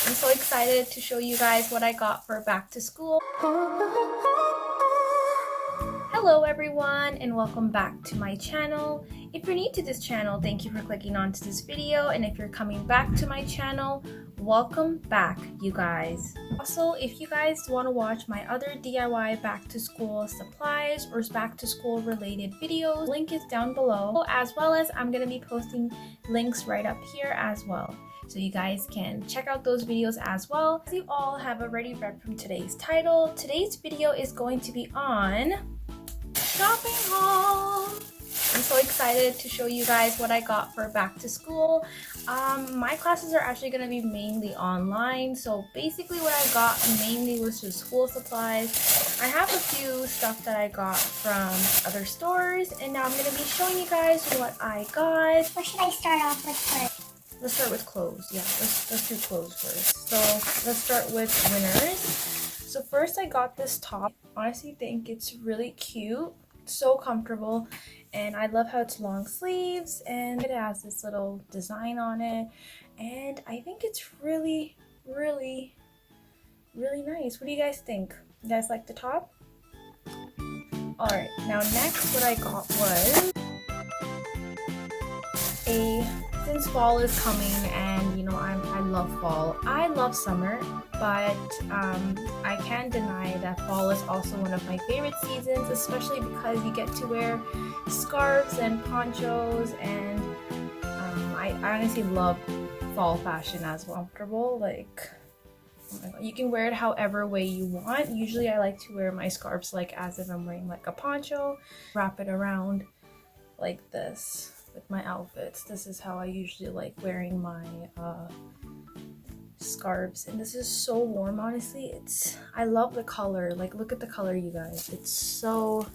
I'm so excited to show you guys what I got for back to school. Hello everyone and welcome back to my channel. If you're new to this channel, thank you for clicking onto this video, and if you're coming back to my channel, welcome back you guys. Also, if you guys want to watch my other DIY back to school supplies or back to school related videos, link is down below, as well as I'm going to be posting links right up here as well. So you guys can check out those videos as well. As you all have already read from today's title, today's video is going to be on shopping haul. I'm so excited to show you guys what I got for back to school. My classes are actually going to be mainly online, so basically what I got mainly was just school supplies. I have a few stuff that I got from other stores, and now I'm going to be showing you guys what I got. Or should I start off with first? Let's start with clothes. Yeah, let's do clothes first. So let's start with winners. So first I got this top. Honestly, think it's really cute, so comfortable, and I love how it's long sleeves and it has this little design on it, and I think it's really nice. What do you guys think? You guys like the top? Alright, now next what I got was since fall is coming, and you know I love fall. I love summer, but I can't deny that fall is also one of my favorite seasons, especially because you get to wear scarves and ponchos, and I honestly love fall fashion as well. Comfortable, like, oh my God, you can wear it however way you want. Usually I like to wear my scarves like as if I'm wearing like a poncho, wrap it around like this with my outfits. This is how I usually like wearing my scarves, and this is so warm. Honestly, I love the color. Like, look at the color, you guys. It's so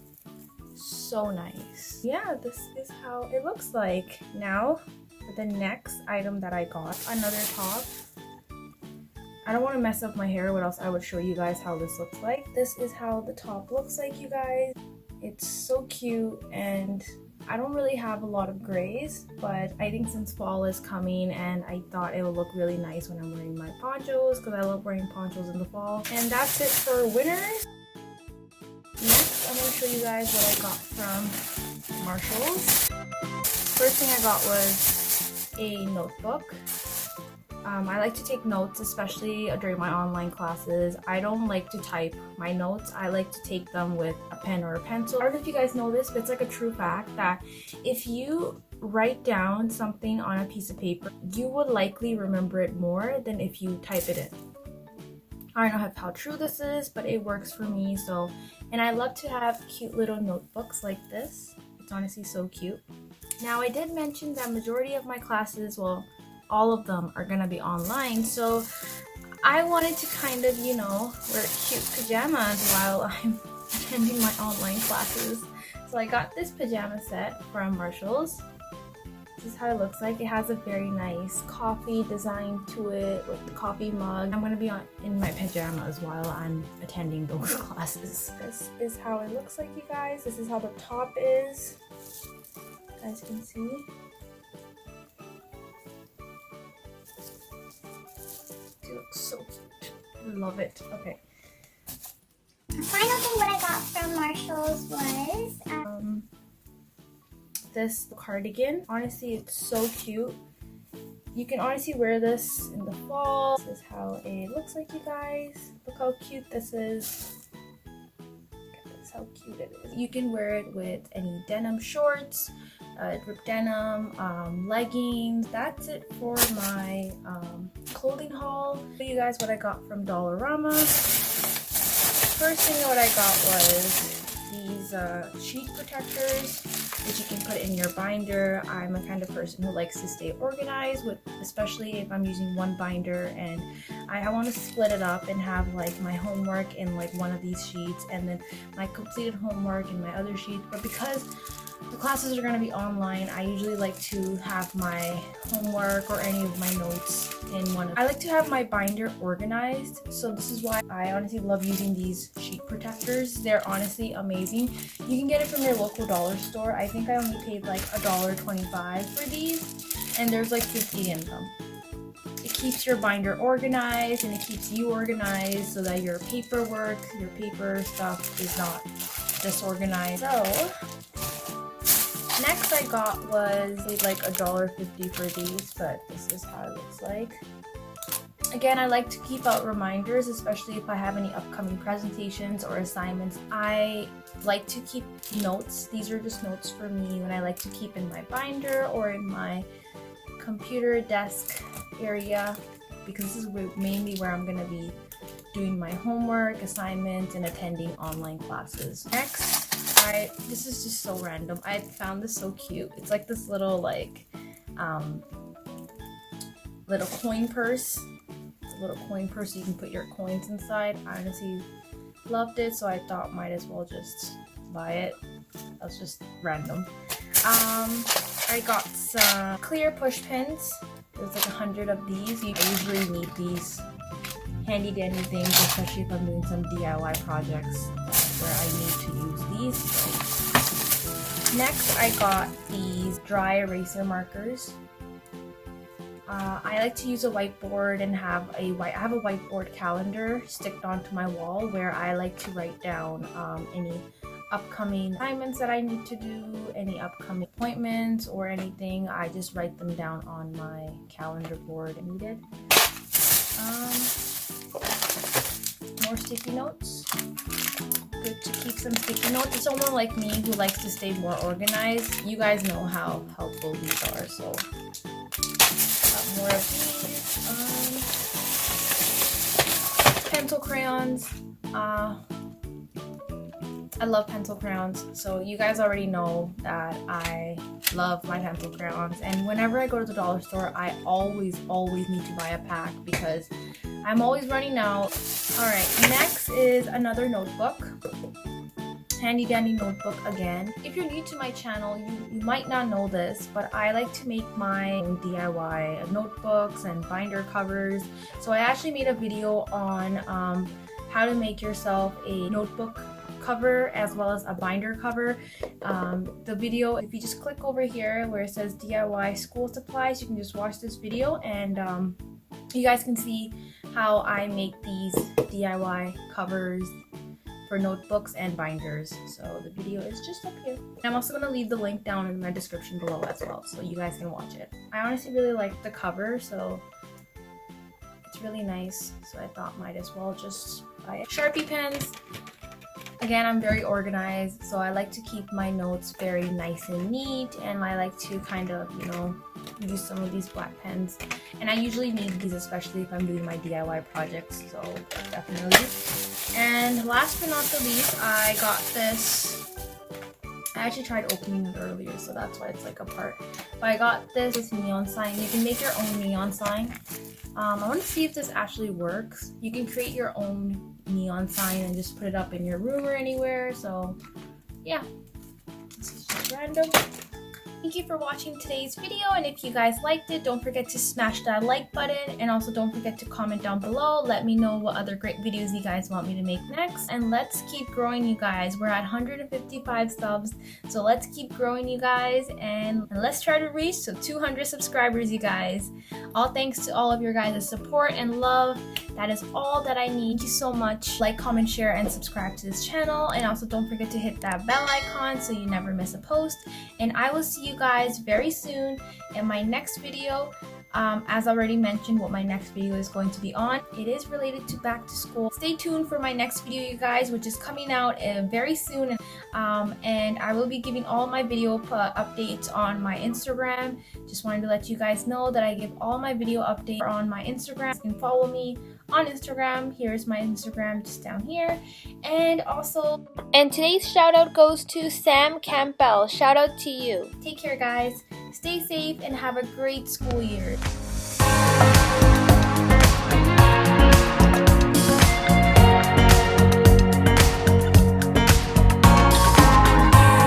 nice. Yeah, this is how it looks like. Now for the next item that I got, another top. I don't want to mess up my hair, what else I would show you guys how this looks like. This is how the top looks like, you guys. It's so cute, and I don't really have a lot of grays, but I think since fall is coming, and I thought it would look really nice when I'm wearing my ponchos, because I love wearing ponchos in the fall. And that's it for winners. Next, I'm going to show you guys what I got from Marshalls. First thing I got was a notebook. I like to take notes, especially during my online classes. I don't like to type my notes. I like to take them with a pen or a pencil. I don't know if you guys know this, but it's like a true fact that if you write down something on a piece of paper, you would likely remember it more than if you type it in. I don't know how true this is, but it works for me. So, and I love to have cute little notebooks like this. It's honestly so cute. Now, I did mention that majority of my classes, well, all of them are gonna be online, so I wanted to kind of, you know, wear cute pajamas while I'm attending my online classes. So I got this pajama set from Marshalls. This is how it looks like. It has a very nice coffee design to it with the coffee mug. I'm gonna be in my pajamas while I'm attending those classes. This is how it looks like, you guys. This is how the top is. You guys can see. It looks so cute. I love it. Okay. The final thing what I got from Marshalls was this cardigan. Honestly, it's so cute. You can honestly wear this in the fall. This is how it looks like, you guys. Look how cute this is. That's how cute it is. You can wear it with any denim shorts, ripped denim, leggings. That's it for my clothing haul. I'll show you guys what I got from Dollarama. First thing what I got was these sheet protectors, which you can put in your binder. I'm a kind of person who likes to stay organized, with especially if I'm using one binder and I want to split it up and have like my homework in like one of these sheets and then my completed homework in my other sheet. But because the classes are going to be online, I usually like to have my homework or any of my notes in one. I like to have my binder organized, so this is why I honestly love using these sheet protectors. They're honestly amazing. You can get it from your local dollar store. I think I only paid like $1.25 for these, and there's like 50 in them. It keeps your binder organized and it keeps you organized so that your paperwork, your paper stuff is not disorganized. So next I got was like $1.50 for these, but this is how it looks like. Again, I like to keep out reminders, especially if I have any upcoming presentations or assignments. I like to keep notes. These are just notes for me when I like to keep in my binder or in my computer desk area, because this is mainly where I'm going to be doing my homework, assignments, and attending online classes. Next, this is just so random. I found this so cute. It's like this little little coin purse. Little coin purse you can put your coins inside. I honestly loved it, so I thought might as well just buy it. That's just random. I got some clear push pins. There's like 100 of these. I usually need these handy dandy things, especially if I'm doing some DIY projects where I need to use these. So. Next, I got these dry eraser markers. I like to use a whiteboard and I have a whiteboard calendar sticked onto my wall where I like to write down any upcoming assignments that I need to do, any upcoming appointments or anything. I just write them down on my calendar board and needed. More sticky notes. Good to keep some sticky notes. For someone like me who likes to stay more organized, you guys know how helpful these are, so more of these. Pencil crayons. I love pencil crayons, so you guys already know that I love my pencil crayons, and whenever I go to the dollar store, I always need to buy a pack because I'm always running out. Alright, next is another notebook. Handy dandy notebook again. If you're new to my channel, you might not know this, but I like to make my own DIY notebooks and binder covers. So I actually made a video on how to make yourself a notebook cover as well as a binder cover. The video, if you just click over here where it says DIY school supplies, you can just watch this video and you guys can see how I make these DIY covers for notebooks and binders. So the video is just up here. I'm also going to leave the link down in my description below as well, so you guys can watch it. I honestly really like the cover, so it's really nice, so I thought might as well just buy it. Sharpie pens. Again, I'm very organized, so I like to keep my notes very nice and neat, and I like to kind of, you know, use some of these black pens. And I usually need these, especially if I'm doing my DIY projects, so definitely. And last but not the least, I got this. I actually tried opening it earlier, so that's why it's like apart. But I got this neon sign. You can make your own neon sign. I want to see if this actually works. You can create your own neon sign and just put it up in your room or anywhere. So yeah, this is just random. Thank you for watching today's video, and if you guys liked it, don't forget to smash that like button, and also don't forget to comment down below. Let me know what other great videos you guys want me to make next, and let's keep growing, you guys. We're at 155 subs, so let's keep growing, you guys, and let's try to reach to 200 subscribers, you guys. All thanks to all of your guys' support and love. That is all that I need. Thank you so much. Like, comment, share, and subscribe to this channel, and also don't forget to hit that bell icon so you never miss a post, and I will see you guys very soon in my next video. As already mentioned, what my next video is going to be on, it is related to back to school. Stay tuned for my next video, you guys, which is coming out very soon, and I will be giving all my video updates on my Instagram. Just wanted to let you guys know that I give all my video updates on my Instagram. You can follow me on Instagram. Here's my Instagram just down here. And today's shout out goes to Sam Campbell. Shout out to you. Take care, guys. Stay safe and have a great school year.